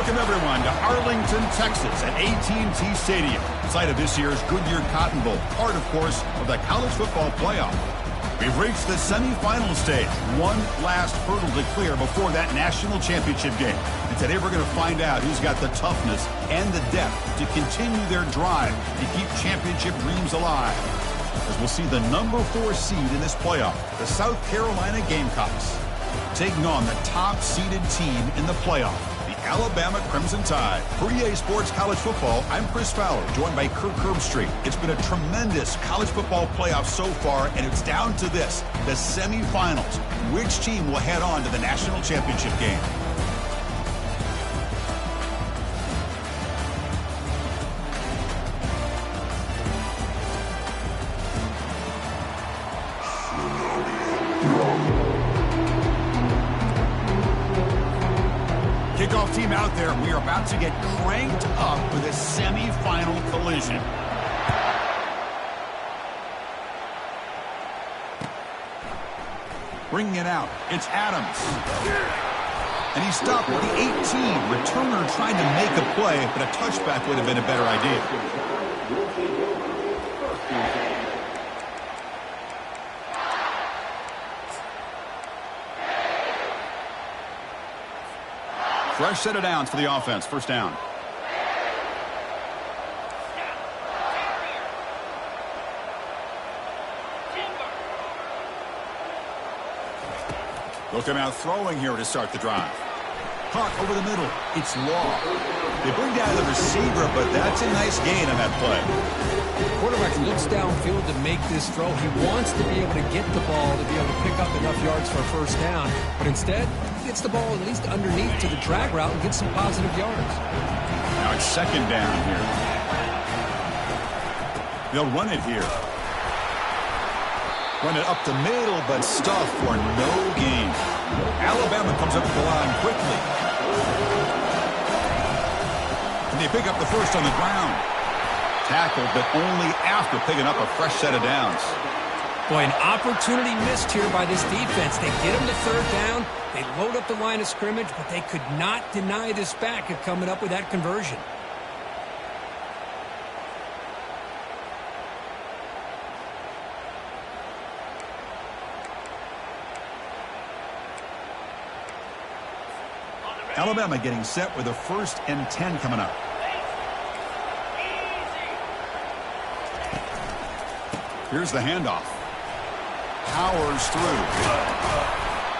Welcome, everyone, to Arlington, Texas at AT&T Stadium, site of this year's Goodyear Cotton Bowl, part, of course, of the college football playoff. We've reached the semifinal stage, one last hurdle to clear before that national championship game. And today we're going to find out who's got the toughness and the depth to continue their drive to keep championship dreams alive. As we'll see the number 4 seed in this playoff, the South Carolina Gamecocks, taking on the top-seeded team in the playoff, the Alabama Crimson Tide. For EA Sports College Football, I'm Chris Fowler, joined by Kirk Herbstreit. It's been a tremendous college football playoff so far, and it's down to this, the semifinals. Which team will head on to the national championship game? Kickoff team out there. We are about to get cranked up for this semifinal collision. Bringing it out, it's Adams. And he stopped with the 18. Returner trying to make a play, but a touchback would have been a better idea. Fresh set of downs for the offense. First down. They'll come out throwing here to start the drive. Caught over the middle. It's Law. They bring down the receiver, but that's a nice gain on that play. Quarterback looks downfield to make this throw. He wants to be able to get the ball to be able to pick up enough yards for a first down. But instead, he gets the ball at least underneath to the drag route and gets some positive yards. Now it's second down here. They'll run it here. Run it up the middle, but stuff for no gain. Alabama comes up the line quickly. And they pick up the first on the ground. Tackled, but only after picking up a fresh set of downs. Boy, an opportunity missed here by this defense. They get him to third down. They load up the line of scrimmage, but they could not deny this back of coming up with that conversion. Alabama getting set with a 1st and 10 coming up. Here's the handoff. Powers through.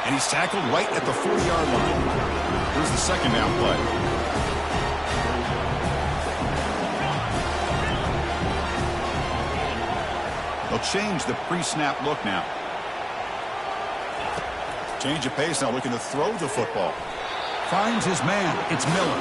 And he's tackled right at the 40-yard line. Here's the second down play. They'll change the pre-snap look now. Change of pace now, looking to throw the football. Finds his man. It's Miller.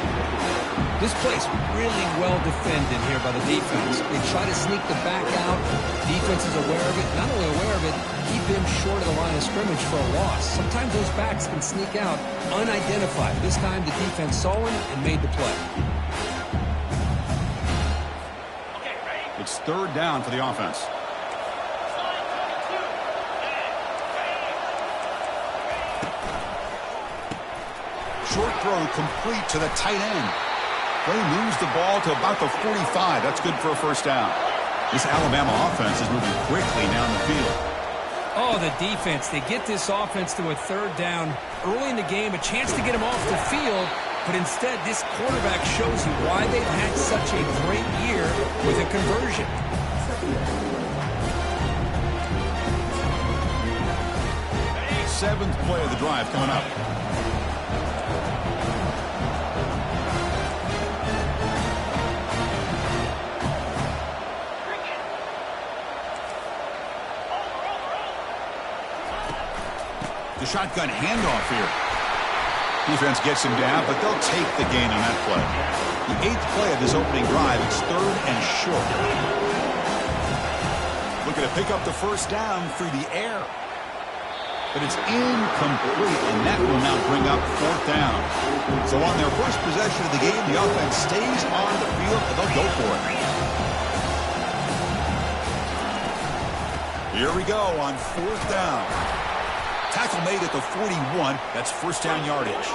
This play's really well defended here by the defense. They try to sneak the back out. Defense is aware of it. Not only aware of it, keep him short of the line of scrimmage for a loss. Sometimes those backs can sneak out unidentified. This time the defense saw him and made the play. It's third down for the offense. Short throw complete to the tight end. They moves the ball to about the 45. That's good for a first down. This Alabama offense is moving quickly down the field. Oh, the defense. They get this offense to a third down early in the game, a chance to get him off the field, but instead this quarterback shows you why they've had such a great year with a conversion. Seventh play of the drive coming up. The shotgun handoff here. Defense gets him down, but they'll take the gain on that play. The 8th play of this opening drive. It's third and short. Looking to pick up the first down through the air. But it's incomplete, and that will now bring up 4th down. So on their first possession of the game, the offense stays on the field, and they'll go for it. Here we go on 4th down. Tackle made at the 41. That's first down yardage.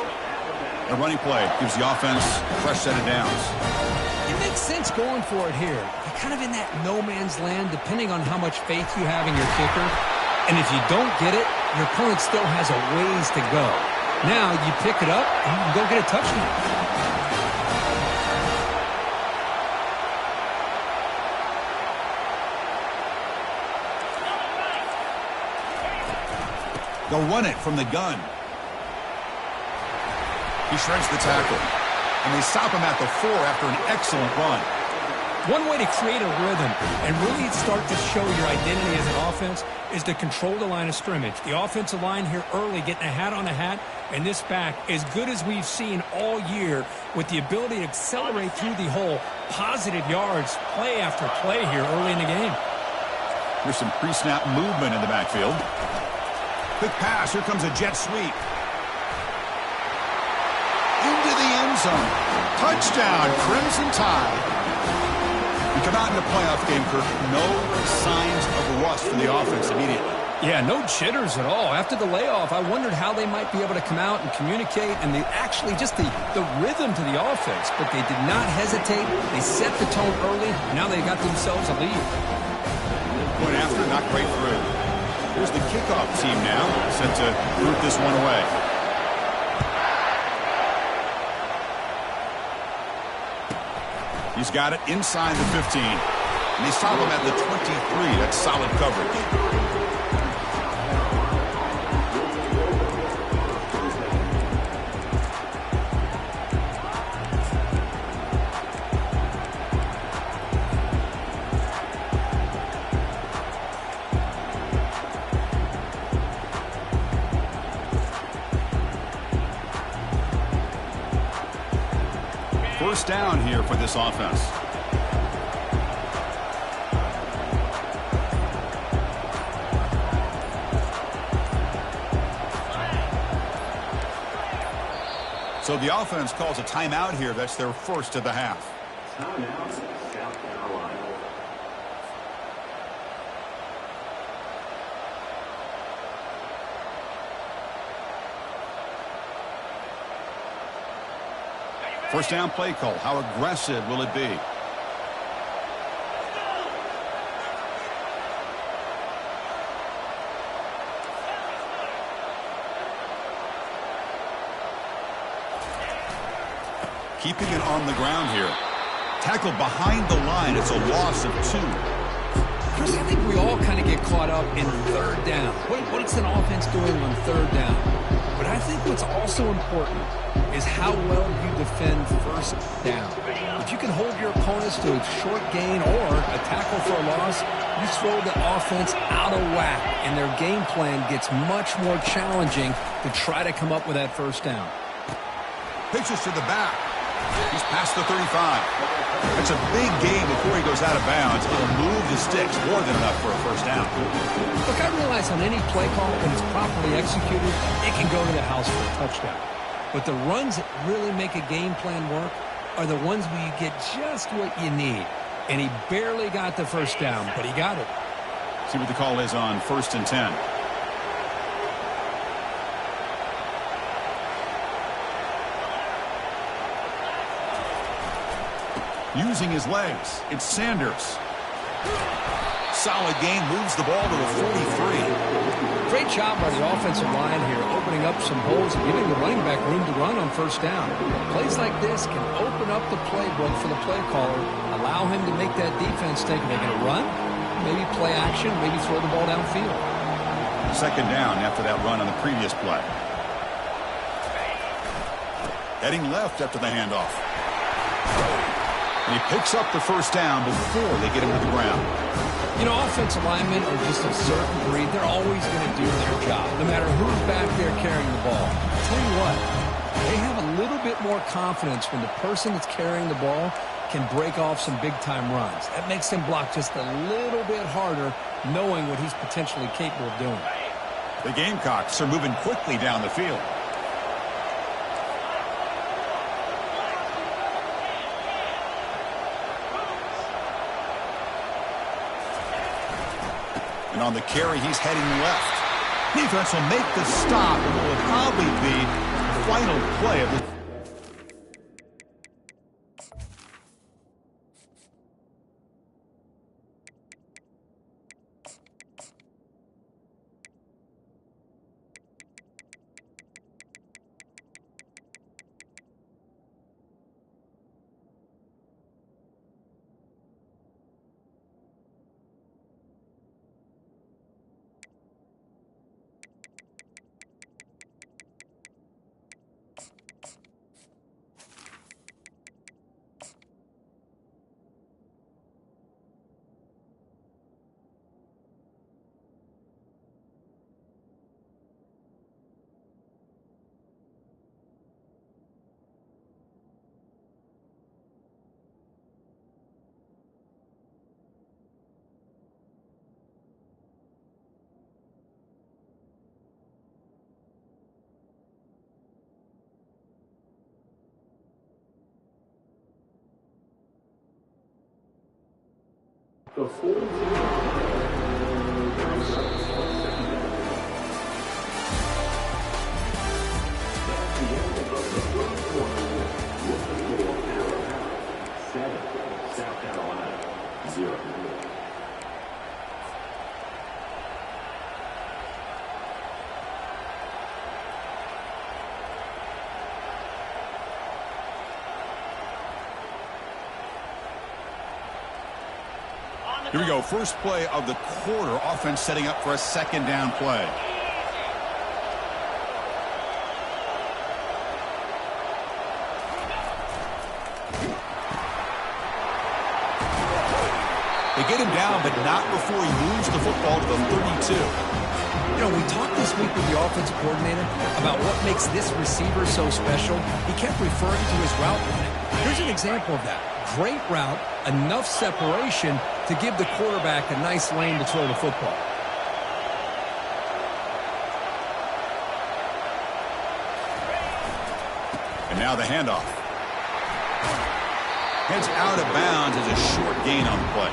The running play gives the offense a fresh set of downs. It makes sense going for it here. You're kind of in that no man's land depending on how much faith you have in your kicker. And if you don't get it, your opponent still has a ways to go. Now you pick it up and you can go get a touchdown. They'll run it from the gun. He shreds the tackle. And they stop him at the 4 after an excellent run. One way to create a rhythm and really start to show your identity as an offense is to control the line of scrimmage. The offensive line here early getting a hat on a hat, and this back as good as we've seen all year with the ability to accelerate through the hole. Positive yards, play after play here early in the game. There's some pre-snap movement in the backfield. Quick pass. Here comes a jet sweep. Into the end zone. Touchdown, Crimson Tide. We come out in the playoff game, Kirk. No signs of rust for the offense immediately. Yeah, no jitters at all. After the layoff, I wondered how they might be able to come out and communicate and actually just the rhythm to the offense. But they did not hesitate. They set the tone early. Now they got themselves a lead. Point after, not quite through. Here's the kickoff team now, set to root this one away. He's got it inside the 15. And they stop him at the 23. That's solid coverage. First down here for this offense. So the offense calls a timeout here. That's their first of the half. Timeout, South Carolina. First down play call. How aggressive will it be? Keeping it on the ground here. Tackle behind the line. It's a loss of 2. Chris, I think we all kind of get caught up in third down. What's an offense doing on third down? But I think what's also important is how well you defend first down. If you can hold your opponents to a short gain or a tackle for a loss, you throw the offense out of whack, and their game plan gets much more challenging to try to come up with that first down. Pitches to the back. He's past the 35. That's a big gain before he goes out of bounds. It'll move the sticks more than enough for a first down. Look, I realize on any play call, when it's properly executed, it can go to the house for a touchdown. But the runs that really make a game plan work are the ones where you get just what you need. And he barely got the first down, but he got it. See what the call is on 1st and 10. Using his legs, it's Sanders. Solid gain, moves the ball to the 43. Great job by the offensive line here, opening up some holes and giving the running back room to run on first down. Plays like this can open up the playbook for the play caller, allow him to make that defense think they're going to run, maybe play action, maybe throw the ball downfield. Second down after that run on the previous play. Heading left after the handoff. And he picks up the first down before they get him to the ground. You know, offensive linemen are just a certain breed. They're always going to do their job, no matter who's back there carrying the ball. I'll tell you what, they have a little bit more confidence when the person that's carrying the ball can break off some big-time runs. That makes them block just a little bit harder, knowing what he's potentially capable of doing. The Gamecocks are moving quickly down the field. And on the carry, he's heading left. Defense will make the stop, and it will probably be the final play of the The full team. South Carolina, 0. Here we go. First play of the quarter. Offense setting up for a second down play. They get him down, but not before he moves the football to the 32. You know, we talked this week with the offensive coordinator about what makes this receiver so special. He kept referring to his route running. Here's an example of that. Great route, enough separation to give the quarterback a nice lane to throw the football. And now the handoff. Heads out of bounds as a short gain on the play.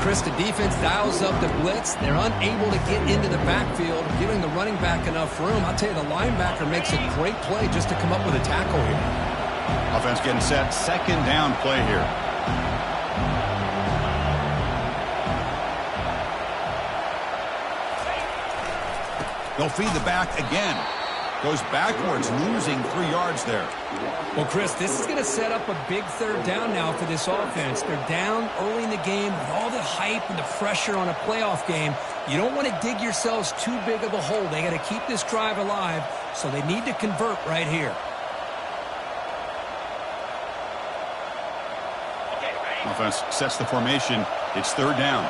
Chris, the defense dials up the blitz. They're unable to get into the backfield, giving the running back enough room. I'll tell you, the linebacker makes a great play just to come up with a tackle here. Offense getting set. Second down play here. They'll feed the back again. Goes backwards, losing 3 yards there. Well, Chris, this is going to set up a big third down now for this offense. They're down early in the game with all the hype and the pressure on a playoff game. You don't want to dig yourselves too big of a hole. They got to keep this drive alive, so they need to convert right here. Offense sets the formation. It's third down.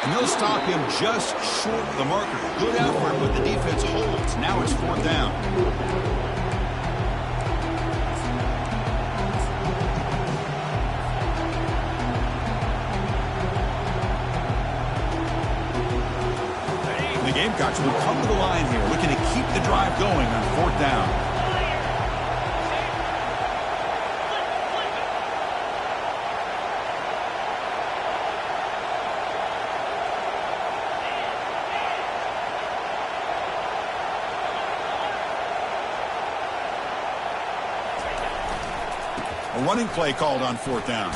And they'll stop him just short of the marker. Good effort, but the defense holds. Now it's fourth down. The Gamecocks will come to the line here, looking to keep the drive going on fourth down. A running play called on fourth down.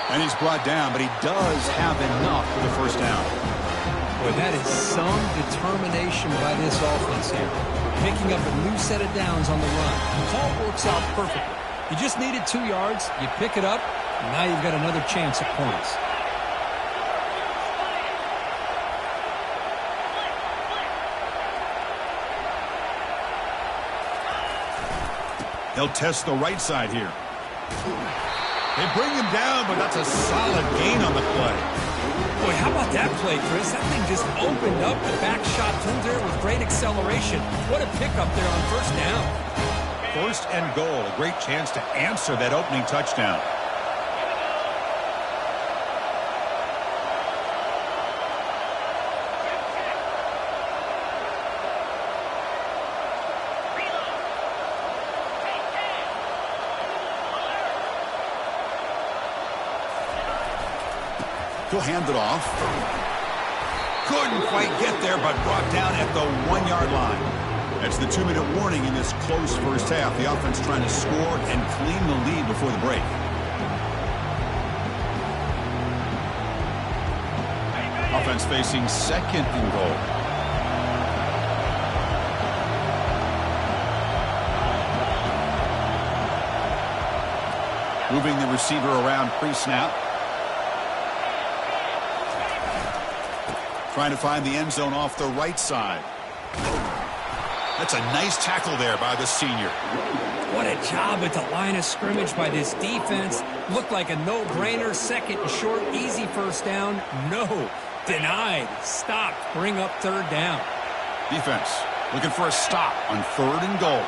And he's brought down, but he does have enough for the first down. Boy, that is some determination by this offense here. Picking up a new set of downs on the run. The call works out perfectly. You just needed 2 yards. You pick it up, and now you've got another chance at points. They'll test the right side here. They bring him down, but that's a solid gain on the play. Boy, how about that play, Chris? That thing just opened up the back shot through there with great acceleration. What a pickup there on first down. First and goal, a great chance to answer that opening touchdown. He'll hand it off. Couldn't quite get there, but brought down at the 1 yard line. That's the 2-minute warning in this close first half. The offense trying to score and clean the lead before the break. Offense facing second and goal. Moving the receiver around pre-snap. Trying to find the end zone off the right side. That's a nice tackle there by the senior. What a job at the line of scrimmage by this defense. Looked like a no-brainer, second and short, easy first down. No, Denied. Stop. Bring up third down. Defense looking for a stop on 3rd and goal.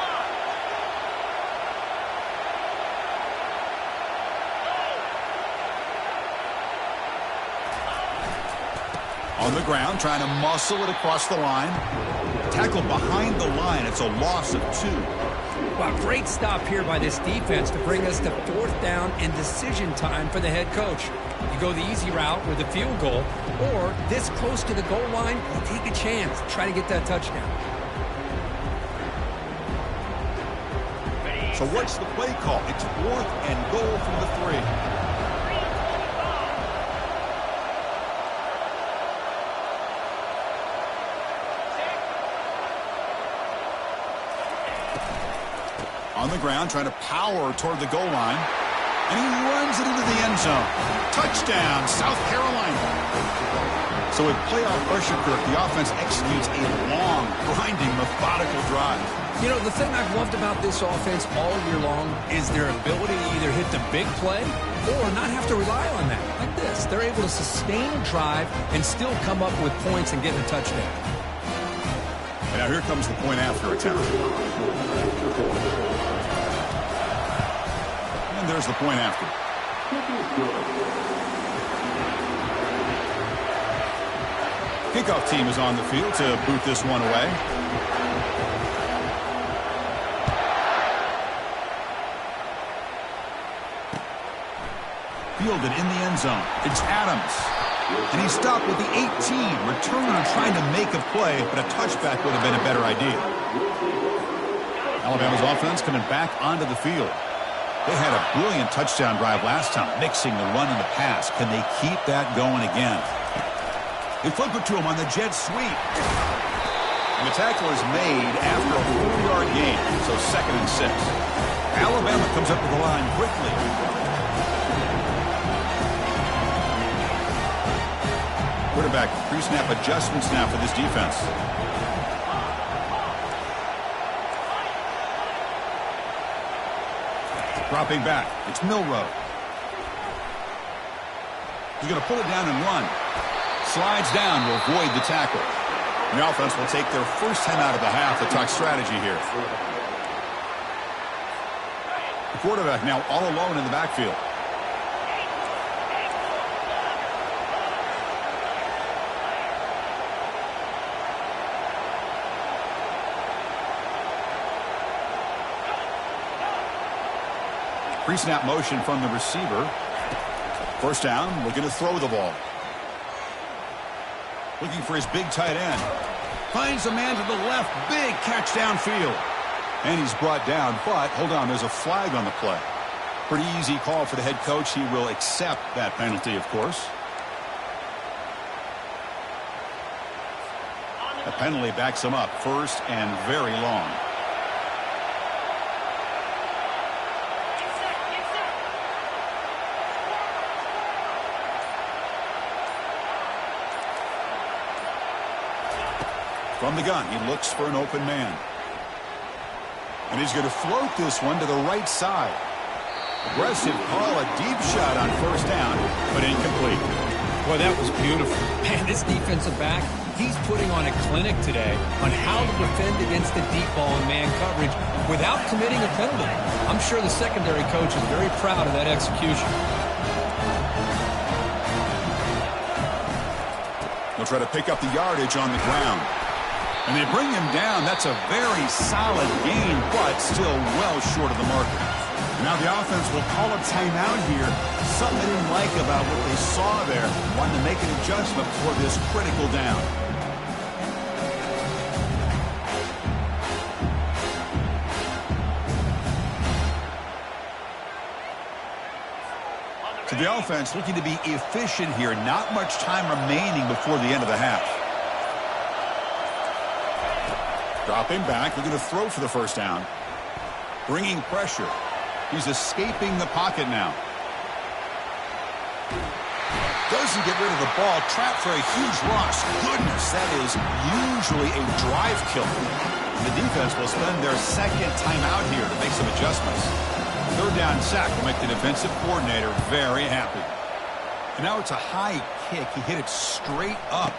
On the ground, trying to muscle it across the line. Tackle behind the line. It's a loss of 2. Wow, great stop here by this defense to bring us to 4th down and decision time for the head coach. You go the easy route with a field goal, or this close to the goal line, you take a chance. Try to get that touchdown. So what's the play call? It's 4th and goal from the 3. On the ground, trying to power toward the goal line. And he runs it into the end zone. Touchdown, South Carolina. So with playoff pressure, Kirk, the offense executes a long, grinding, methodical drive. You know, the thing I've loved about this offense all year long is their ability to either hit the big play or not have to rely on that. Like this, they're able to sustain a drive and still come up with points and get a touchdown. And now here comes the point after attempt. And there's the point after. Kickoff team is on the field to boot this one away. Fielded in the end zone. It's Adams. And he stopped with the 18. Returner trying to make a play, but a touchback would have been a better idea. Alabama's offense coming back onto the field. They had a brilliant touchdown drive last time, mixing the run and the pass. Can they keep that going again? They flip it to him on the jet sweep. And the tackle is made after a 4-yard gain, so 2nd and 6. Alabama comes up to the line quickly. Quarterback pre-snap adjustments now for this defense. Dropping back, it's Milroe. He's going to pull it down and run. Slides down to avoid the tackle. The offense will take their first time out of the half to talk strategy here. The quarterback now all alone in the backfield. Pre-snap motion from the receiver. First down, looking to throw the ball. Looking for his big tight end. Finds a man to the left. Big catch downfield. And he's brought down, but hold on, there's a flag on the play. Pretty easy call for the head coach. He will accept that penalty, of course. The penalty backs him up. 1st and very long. From the gun, he looks for an open man. And he's going to float this one to the right side. Aggressive call, a deep shot on 1st down, but incomplete. Boy, that was beautiful. Man, this defensive back, he's putting on a clinic today on how to defend against the deep ball and man coverage without committing a penalty. I'm sure the secondary coach is very proud of that execution. They'll try to pick up the yardage on the ground. And they bring him down. That's a very solid gain, but still well short of the marker. Now the offense will call a timeout here. Something they didn't like about what they saw there. Wanted to make an adjustment for this critical down. So the offense looking to be efficient here. Not much time remaining before the end of the half. Dropping back, looking to throw for the 1st down. Bringing pressure. He's escaping the pocket now. Doesn't get rid of the ball. Trapped for a huge loss. Goodness, that is usually a drive killer. The defense will spend their 2nd timeout here to make some adjustments. 3rd down sack will make the defensive coordinator very happy. And now it's a high kick. He hit it straight up.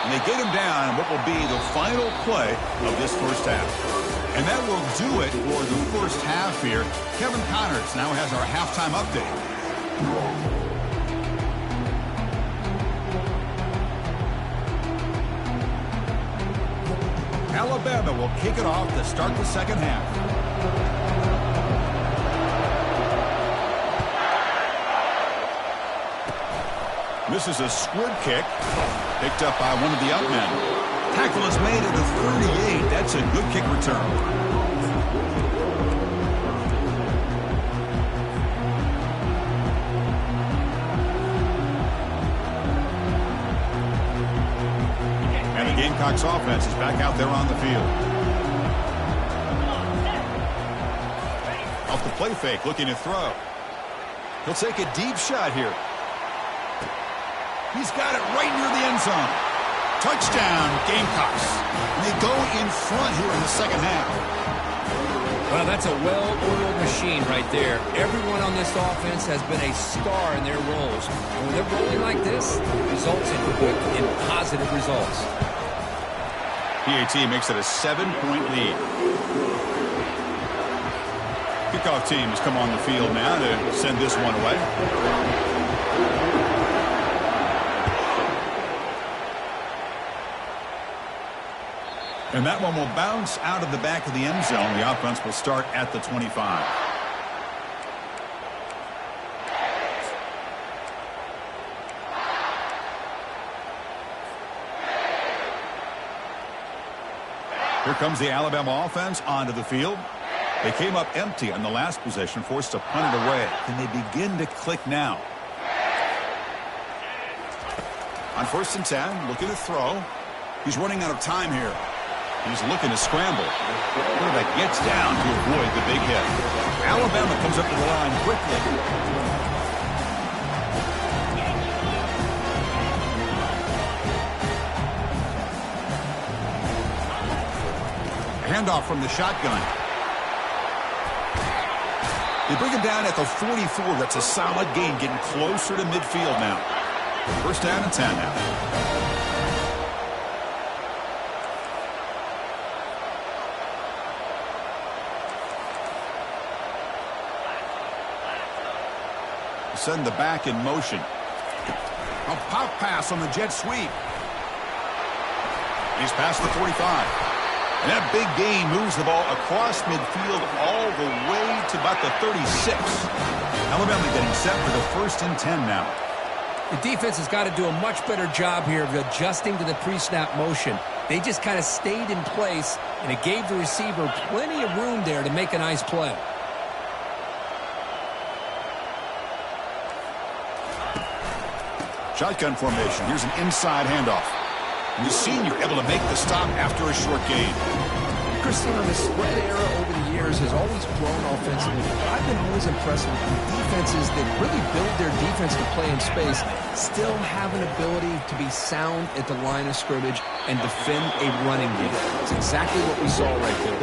And they get him down what will be the final play of this first half. And that will do it for the first half here. Kevin Connors now has our halftime update. Alabama will kick it off to start the second half. This is a squib kick, picked up by one of the up men. Tackle is made at the 38. That's a good kick return. Gamecocks offense is back out there on the field. Off the play fake, looking to throw. He'll take a deep shot here. He's got it right near the end zone. Touchdown, Gamecocks. And they go in front here in the second half. Well, that's a well-oiled machine right there. Everyone on this offense has been a star in their roles. And when they're rolling like this, it results in quick and positive results. PAT makes it a 7-point lead. Kickoff team has come on the field now to send this one away. And that one will bounce out of the back of the end zone. The offense will start at the 25. Here comes the Alabama offense onto the field. They came up empty on the last possession, forced to punt it away. Can they begin to click now? On 1st and 10, looking to throw. He's running out of time here. He's looking to scramble. Quarterback gets down to avoid the big hit. Alabama comes up to the line quickly. Handoff from the shotgun. They bring him down at the 44. That's a solid gain, getting closer to midfield now. 1st down and 10 now. Send the back in motion. A pop pass on the jet sweep. He's past the 45. And that big gain moves the ball across midfield all the way to about the 36. Alabama getting set for the 1st and 10 now. The defense has got to do a much better job here of adjusting to the pre-snap motion. They just kind of stayed in place, and it gave the receiver plenty of room there to make a nice play. Shotgun formation. Here's an inside handoff. The senior able to make the stop after a short gain. Christina, the spread era over the years has always grown offensively, but I've been always impressed with defenses that really build their defense to play in space, still have an ability to be sound at the line of scrimmage and defend a running game. It's exactly what we saw right there.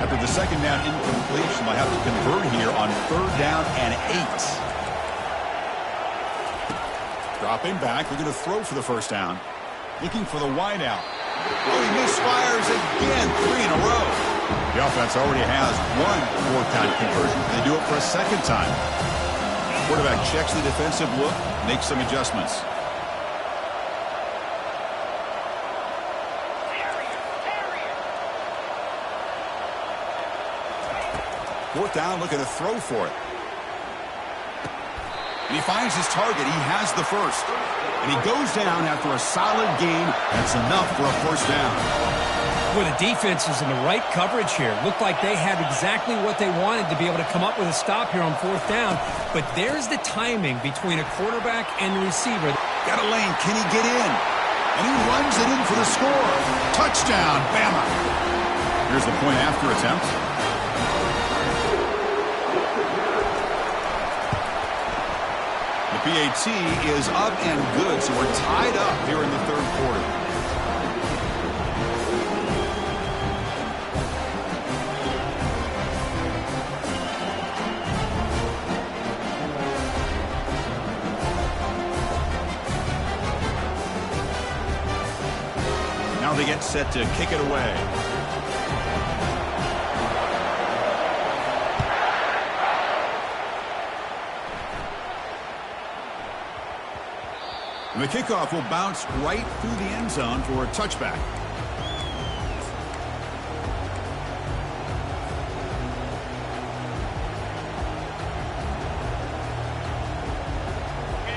After the second down incompletion, they'll have to convert here on 3rd down and 8. Dropping back, they're going to throw for the 1st down. Looking for the wideout. Oh, he misfires again, 3 in a row. The offense already has one 4th down conversion. They do it for a 2nd time. Quarterback checks the defensive look, makes some adjustments. Fourth down, looking to throw for it. And he finds his target. He has the 1st. And he goes down after a solid gain. That's enough for a 1st down. Well, the defense is in the right coverage here. Looked like they had exactly what they wanted to be able to come up with a stop here on 4th down. But there's the timing between a quarterback and the receiver. Got a lane. Can he get in? And he runs it in for the score. Touchdown, Bama. Here's the point after attempt. PAT is up and good, so we're tied up here in the 3rd quarter. Now they get set to kick it away. And the kickoff will bounce right through the end zone for a touchback.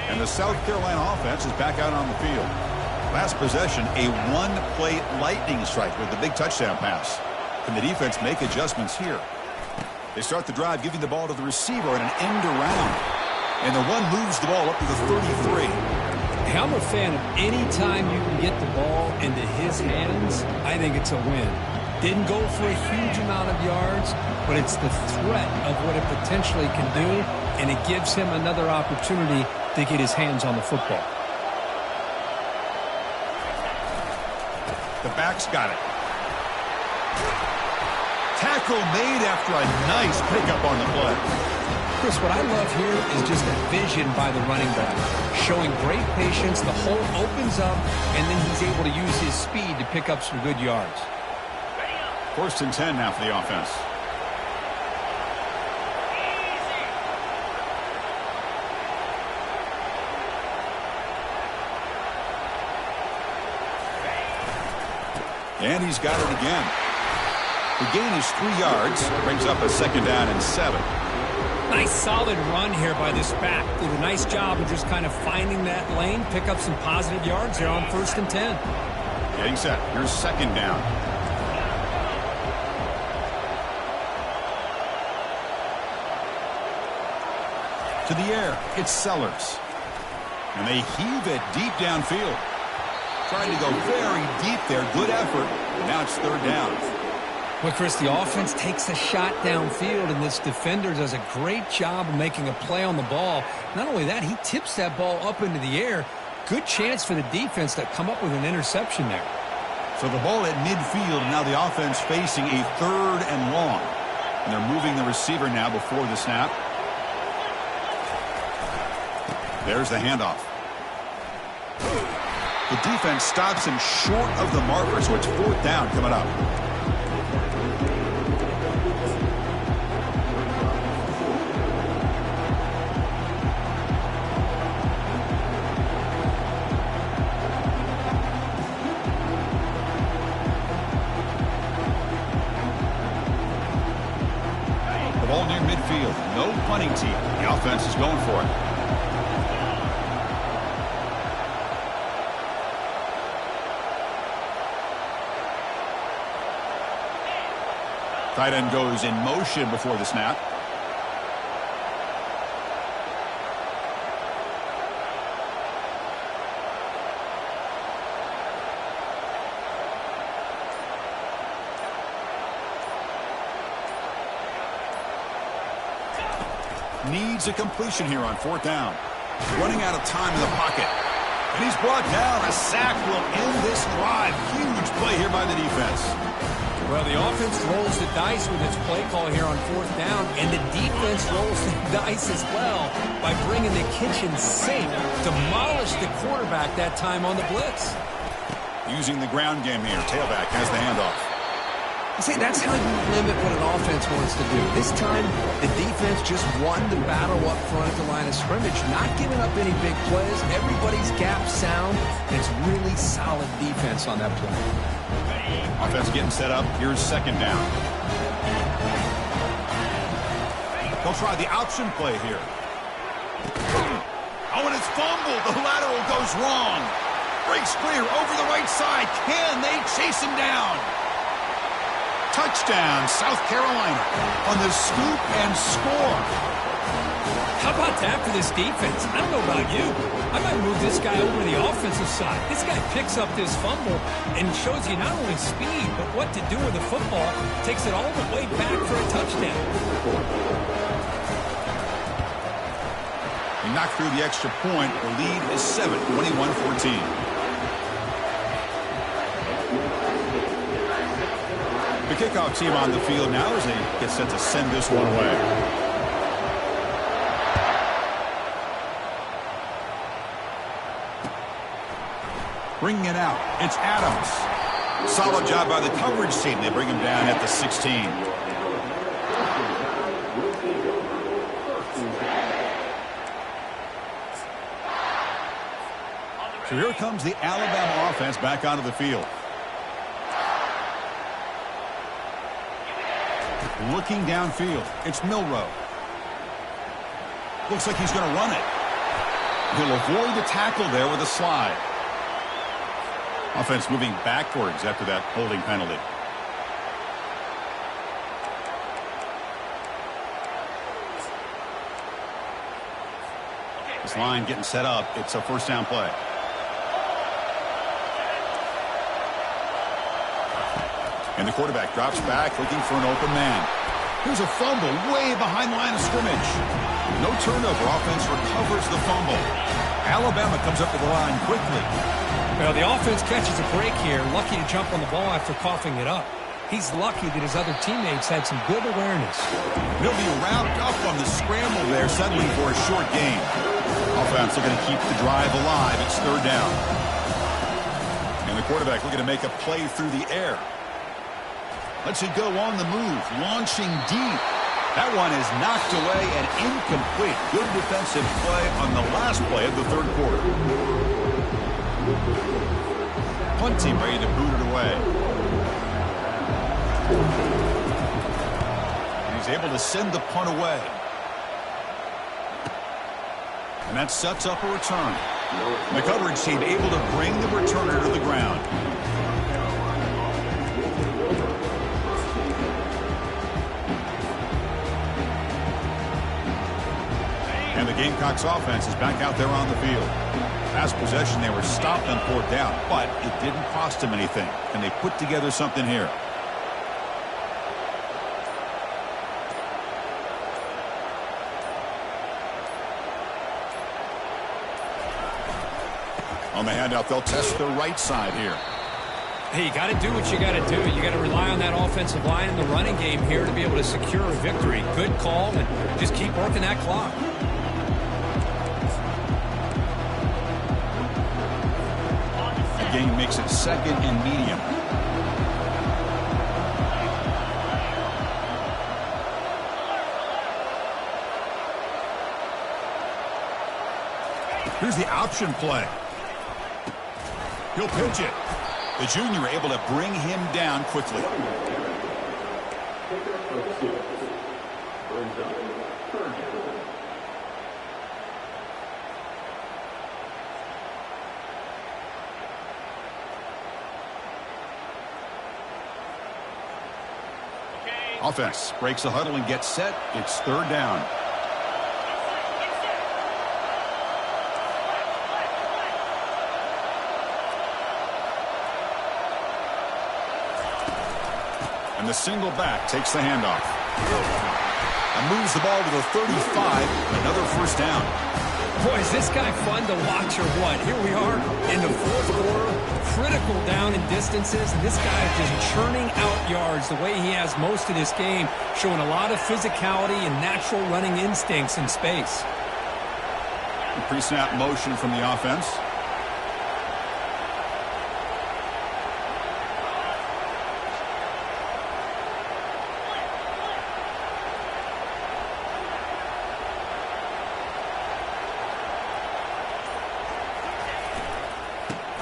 And the South Carolina offense is back out on the field. Last possession, a one-play lightning strike with the big touchdown pass. Can the defense make adjustments here? They start the drive giving the ball to the receiver in an end around. And the one moves the ball up to the 33. Hey, I'm a fan of any time you can get the ball into his hands, I think it's a win. Didn't go for a huge amount of yards, but it's the threat of what it potentially can do, and it gives him another opportunity to get his hands on the football. The back's got it. Tackle made after a nice pickup on the play. Chris, what I love here is just the vision by the running back. Showing great patience, the hole opens up, and then he's able to use his speed to pick up some good yards. 1st and 10 now for the offense. And he's got it again. The gain is 3 yards. Brings up a 2nd down and 7. Nice solid run here by this back. Did a nice job of just kind of finding that lane, pick up some positive yards there on 1st and 10. Getting set. Here's 2nd down. To the air. It's Sellers. And they heave it deep downfield. Trying to go very deep there. Good effort. And now it's 3rd down. Well, Chris, the offense takes a shot downfield, and this defender does a great job of making a play on the ball. Not only that, he tips that ball up into the air. Good chance for the defense to come up with an interception there. So the ball at midfield, and now the offense facing a 3rd and long. And they're moving the receiver now before the snap. There's the handoff. The defense stops him short of the marker, so it's 4th down coming up. The ball near midfield. No punting team. The offense is going for it. Tight end goes in motion before the snap. Needs a completion here on 4th down. Running out of time in the pocket. And he's brought down. A sack will end this drive. Huge play here by the defense. Well, the offense rolls the dice with its play call here on 4th down, and the defense rolls the dice as well by bringing the kitchen sink. Demolished the quarterback that time on the blitz. Using the ground game here. Tailback has the handoff. See, that's how you limit what an offense wants to do. This time, the defense just won the battle up front at the line of scrimmage, not giving up any big plays. Everybody's gap sound, and it's really solid defense on that play. Offense getting set up. Here's 2nd down. They'll try the option play here. Oh, and it's fumbled. The lateral goes wrong. Breaks clear over the right side. Can they chase him down? Touchdown, South Carolina on the scoop and score. How about that for this defense? I don't know about you. I might move this guy over to the offensive side. This guy picks up this fumble and shows you not only speed, but what to do with the football. Takes it all the way back for a touchdown. They knock through the extra point. The lead is 7, 21-14. The kickoff team on the field now as they get set to send this one away. Bringing it out, it's Adams. Solid job by the coverage team. They bring him down at the 16. So here comes the Alabama offense back onto the field. Looking downfield, it's Milroe. Looks like he's going to run it. He'll avoid the tackle there with a slide. Offense moving backwards after that holding penalty. This line getting set up. It's a first down play. And the quarterback drops back looking for an open man. Here's a fumble way behind the line of scrimmage. No turnover. Offense recovers the fumble. Alabama comes up to the line quickly. Well, the offense catches a break here. Lucky to jump on the ball after coughing it up. He's lucky that his other teammates had some good awareness. He'll be wrapped up on the scramble there, settling for a short gain. Offense looking to keep the drive alive. It's third down. And the quarterback looking to make a play through the air. Lets it go on the move, launching deep. That one is knocked away and incomplete. Good defensive play on the last play of the third quarter. Punt team ready to boot it away. And he's able to send the punt away. And that sets up a return. The coverage team able to bring the returner to the ground. And the Gamecocks offense is back out there on the field. Past possession, they were stopped on fourth down, but it didn't cost them anything. And they put together something here. On the handout, they'll test the right side here. Hey, you got to do what you got to do. You got to rely on that offensive line in the running game here to be able to secure a victory. Good call, and just keep working that clock. The game makes it second and medium. Here's the option play. He'll pitch it. The junior able to bring him down quickly. Offense breaks the huddle and gets set. It's third down. And the single back takes the handoff. And moves the ball to the 35. Another first down. Boy, is this guy fun to watch or what? Here we are in the fourth quarter. Critical down in distances. And this guy is just churning out yards the way he has most of this game. Showing a lot of physicality and natural running instincts in space. Pre-snap motion from the offense.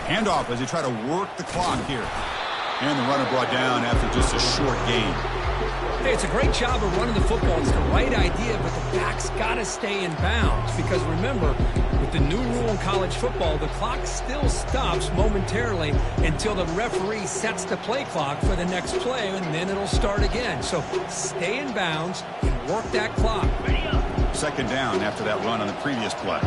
Handoff as they try to work the clock here. And the runner brought down after just a short gain. Hey, it's a great job of running the football. It's the right idea, but the back's got to stay in bounds. Because remember, with the new rule in college football, the clock still stops momentarily until the referee sets the play clock for the next play, and then it'll start again. So stay in bounds and work that clock. Second down after that run on the previous play.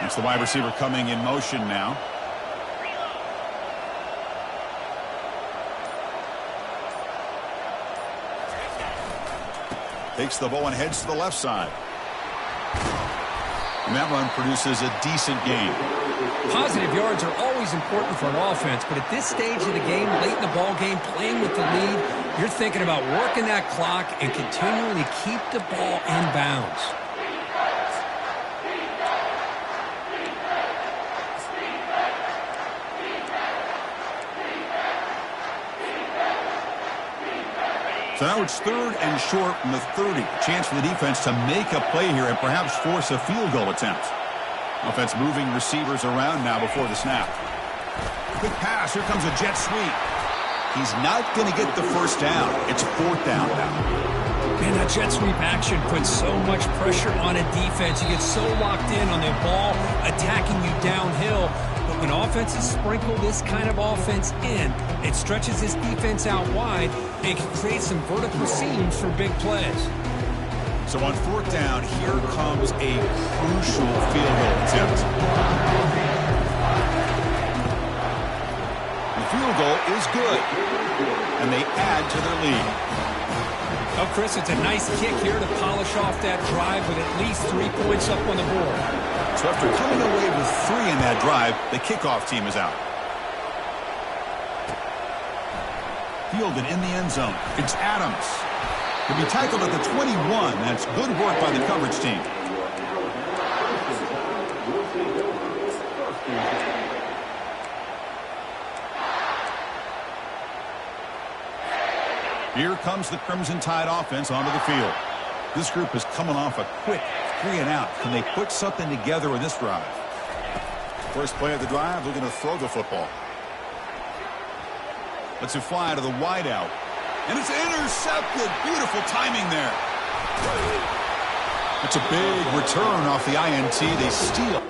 It's the wide receiver coming in motion now. Takes the ball and heads to the left side. And that run produces a decent gain. Positive yards are always important for an offense, but at this stage of the game, late in the ball game, playing with the lead, you're thinking about working that clock and continuing to keep the ball in bounds. So now it's 3rd and short from the 30. Chance for the defense to make a play here and perhaps force a field goal attempt. Offense moving receivers around now before the snap. Quick pass. Here comes a jet sweep. He's not going to get the first down. It's 4th down now. Man, that jet sweep action puts so much pressure on a defense. You get so locked in on the ball attacking you downhill. But when offenses sprinkle this kind of offense in, it stretches this defense out wide and can create some vertical seams for big plays. So on 4th down, here comes a crucial field goal attempt. The field goal is good, and they add to their lead. Oh, Chris, it's a nice kick here to polish off that drive with at least 3 points up on the board. So after coming away with 3 in that drive, the kickoff team is out. Fielded in the end zone. It's Adams. He'll be tackled at the 21. That's good work by the coverage team. Here comes the Crimson Tide offense onto the field. This group is coming off a quick 3 and out. Can they put something together in this drive? First play of the drive, they're going to throw the football. Let's it fly to the wideout. And it's intercepted. Beautiful timing there. It's a big return off the INT. They steal.